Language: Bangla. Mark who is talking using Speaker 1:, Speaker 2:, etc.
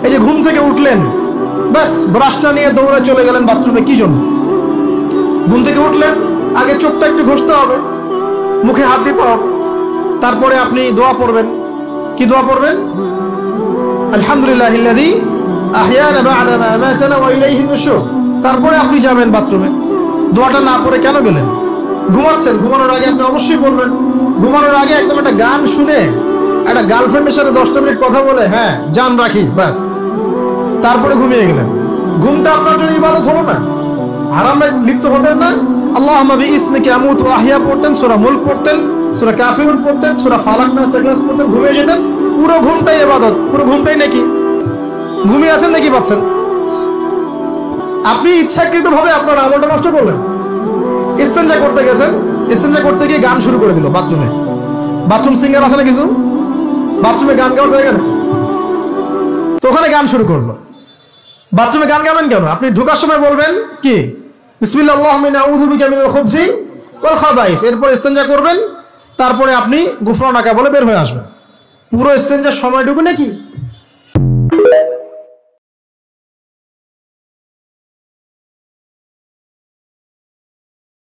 Speaker 1: এই যে ঘুম থেকে উঠলেন, ব্যাস ব্রাশটা নিয়ে দৌড়ে চলে গেলেন বাথরুমে, কি জন্য? ঘুম থেকে উঠলেন, আগে চোখটা একটু ঘষতে হবে, মুখে হাত দিতে হবে, তারপরে আপনি দোয়া পড়বেন। কি দোয়া পড়বেন? আলহামদুলিল্লাহিল্লাযী আহইয়ানা বা'দা মা আমাতানা ওয়া ইলাইহিন নুশুর। তারপরে আপনি যাবেন বাথরুমে। দোয়াটা না পড়ে কেন গেলেন? ঘুমাচ্ছেন, ঘুমানোর আগে আপনি অবশ্যই বলবেন। ঘুমানোর আগে একদম একটা গান শুনে, একটা গার্লফ্রেন্ডের সাথে 10টা মিনিট কথা বলে, হ্যাঁ জান রাখি, ব্যাস, তারপরে ঘুমিয়ে গেলেন। ঘুমটা আপনার জন্য ইবাদত হলো না? হারামে লিপ্ত হবেন না? আল্লাহুম্মা বিইসমিকা আমুতু ওয়া আহইয়া পড়তেন, সূরা মুলক পড়তেন, সূরা কাফিরুন পড়তেন, সূরা ফালাক নাস ইখলাস পড়তেন, ঘুমিয়ে যেতেন। পুরো ঘুমটাই ইবাদত, পুরো ঘুমটাই নাকি? ঘুমিয়ে আছেন নাকি পাচ্ছেন? আপনি ইচ্ছাকৃতভাবে আপনার আমলটা নষ্ট করলেন। ইস্তেঞ্জা করতে গেছেন, ইস্তেঞ্জা করতে গিয়ে গান শুরু করে দিল বাথরুমে। বাথরুম সিঙ্গার আছে না কিছু? বাথরুমে গান গাওয়ার জায়গা না, তো ওখানে গান শুরু করলো। বাথরুমে গান গাবেন কেন? আপনি ঢোকার সময় বলবেন কি? বিসমিল্লাহ আল্লাহুম্মা ইন্নী আউযু বিকা মিনাল খুবসি ওয়াল খাবাইস। এরপর ইস্তেঞ্জা করবেন, তারপরে আপনি গুফরানাকা বলে বের হয়ে আসবেন। পুরো ইস্তেঞ্জার সময়টুকু নাকি